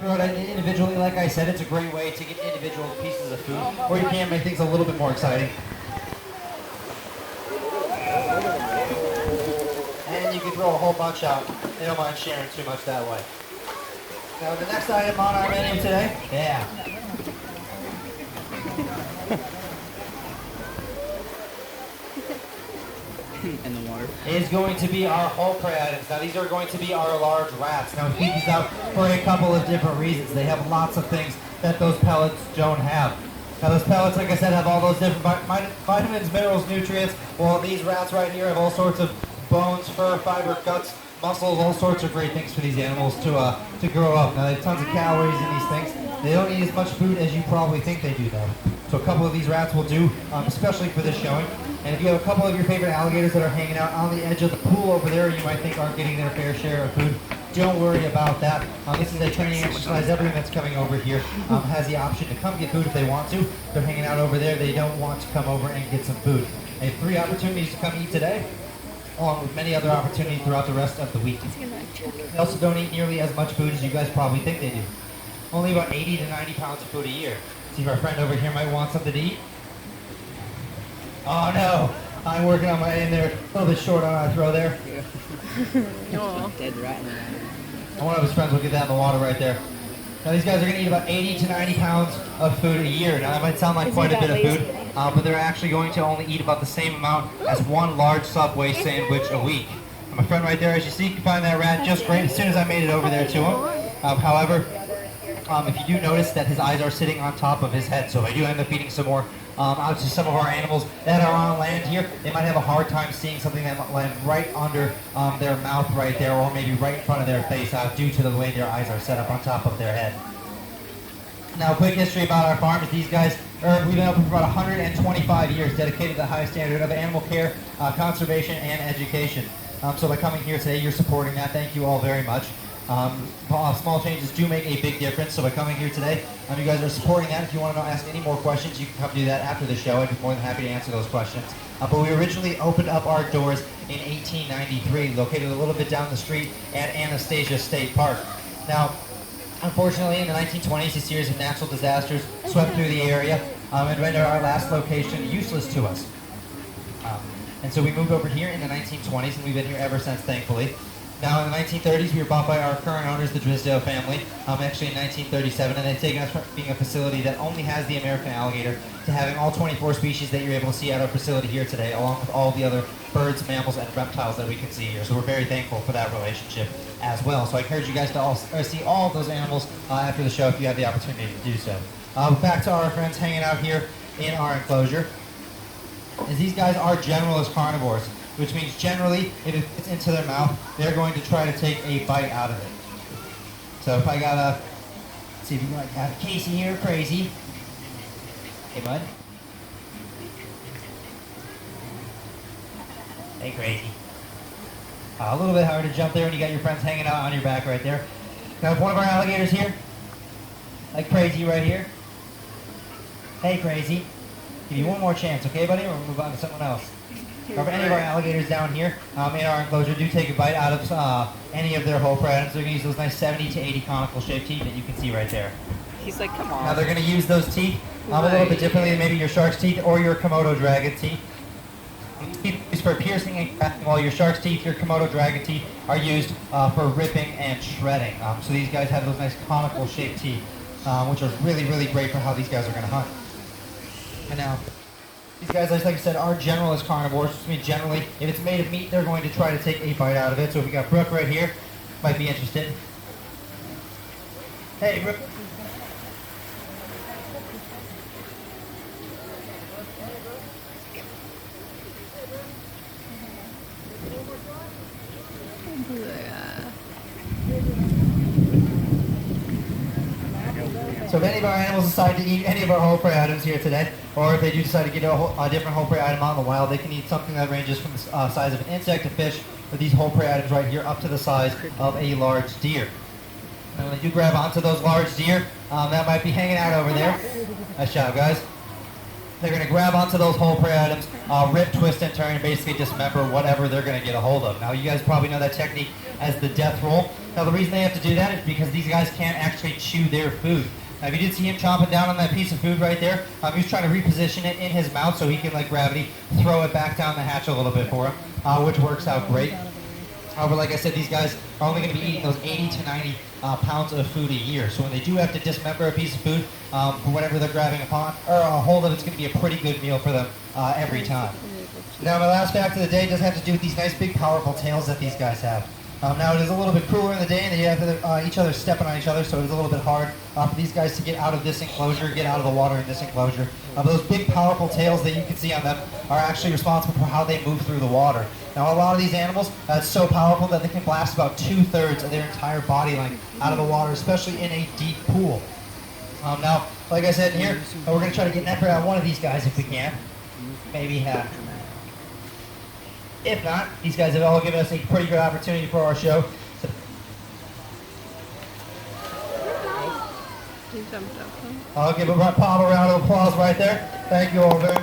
Throw it individually, like I said, it's a great way to get individual pieces of food, or you can make things a little bit more exciting. And you can throw a whole bunch out. They don't mind sharing too much that way. Now the next item on our menu today, in the water, is going to be our whole prey items. Now these are going to be our large rats. Now we feed these out for a couple of different reasons. They have lots of things that those pellets don't have. Now those pellets, like I said, have all those different vitamins, minerals, nutrients. Well, these rats right here have all sorts of bones, fur, fiber, guts, muscles, all sorts of great things for these animals to grow up. Now they have tons of calories in these things. They don't eat as much food as you probably think they do though. So a couple of these rats will do, especially for this showing. And if you have a couple of your favorite alligators that are hanging out on the edge of the pool over there, you might think aren't getting their fair share of food. Don't worry about that. This is a training exercise. Everyone that's coming over here has the option to come get food if they want to. They're hanging out over there. They don't want to come over and get some food. They have 3 opportunities to come eat today, along with many other opportunities throughout the rest of the week. They also don't eat nearly as much food as you guys probably think they do. Only about 80 to 90 pounds of food a year. See if our friend over here might want something to eat. Oh no, I'm working on my end there. A little bit short on our throw there. Dead rat in the water. And one of his friends will get that in the water right there. Now these guys are going to eat about 80 to 90 pounds of food a year. Now that might sound like quite a bit of food, but they're actually going to only eat about the same amount as one large Subway sandwich a week. And my friend right there, as you see, can find that rat just great as soon as I made it over there to him. However, if you do notice that his eyes are sitting on top of his head, so if I do end up feeding some more out to some of our animals that are on land here, they might have a hard time seeing something that might land right under their mouth right there, or maybe right in front of their face due to the way their eyes are set up on top of their head. Now, a quick history about our farm is these guys, we've been open for about 125 years, dedicated to the highest standard of animal care, conservation, and education. So by coming here today, you're supporting that. Thank you all very much. Small changes do make a big difference, so by coming here today, you guys are supporting that. If you want to ask any more questions, you can come do that after the show. I'd be more than happy to answer those questions. But we originally opened up our doors in 1893, located a little bit down the street at Anastasia State Park. Now, unfortunately, in the 1920s, a series of natural disasters swept through the area and rendered our last location useless to us. And so we moved over here in the 1920s, and we've been here ever since, thankfully. Now, in the 1930s, we were bought by our current owners, the Drysdale family, actually in 1937, and they've taken us from being a facility that only has the American alligator to having all 24 species that you're able to see at our facility here today, along with all the other birds, mammals, and reptiles that we can see here. So we're very thankful for that relationship as well. So I encourage you guys to see all of those animals after the show if you have the opportunity to do so. Back to our friends hanging out here in our enclosure, is these guys are generalist carnivores, which means generally, if it fits into their mouth, they're going to try to take a bite out of it. So if I got let's see if we might have Casey here, Crazy. Hey, bud. Hey, Crazy. A little bit hard to jump there when you got your friends hanging out on your back right there. Now, if one of our alligators here, like Crazy right here. Hey, Crazy. Give you one more chance, okay, buddy? Or we'll move on to someone else. Or if any of our alligators down here in our enclosure do take a bite out of any of their whole prey items, they're going to use those nice 70 to 80 conical shaped teeth that you can see right there. He's like, come on. Now they're going to use those teeth a little bit differently than maybe your shark's teeth or your Komodo dragon teeth. These are used for piercing and cracking, while your shark's teeth, your Komodo dragon teeth are used for ripping and shredding. So these guys have those nice conical shaped teeth, which are really, really great for how these guys are going to hunt. And now, these guys, like I said, are generalist carnivores, which means generally, if it's made of meat, they're going to try to take a bite out of it. So we got Brooke right here, might be interested. Hey, Brooke. So if any of our animals decide to eat any of our whole prey items here today, or if they do decide to get a different whole prey item out in the wild, they can eat something that ranges from the size of an insect, a fish, with these whole prey items right here up to the size of a large deer. And when you grab onto those large deer, that might be hanging out over there. Nice job, guys. They're going to grab onto those whole prey items, rip, twist, and turn, and basically dismember whatever they're going to get a hold of. Now, you guys probably know that technique as the death roll. Now, the reason they have to do that is because these guys can't actually chew their food. Now, if you did see him chomping down on that piece of food right there, he was trying to reposition it in his mouth so he can, like gravity, throw it back down the hatch a little bit for him, which works out great. However, like I said, these guys are only going to be eating those 80 to 90 pounds of food a year. So when they do have to dismember a piece of food for whatever they're grabbing upon or a hold of, it's going to be a pretty good meal for them every time. Now, my last fact of the day does have to do with these nice, big, powerful tails that these guys have. Now, it is a little bit cooler in the day, and they have each other stepping on each other, so it is a little bit hard for these guys to get out of this enclosure, get out of the water in this enclosure. Those big, powerful tails that you can see on them are actually responsible for how they move through the water. Now, a lot of these animals, it's so powerful that they can blast about 2/3 of their entire body length out of the water, especially in a deep pool. Now, like I said here, we're going to try to get an effort out of one of these guys if we can. Maybe half. If not, these guys have all given us a pretty good opportunity for our show. So, I'll give a pop a round of applause right there. Thank you all very much.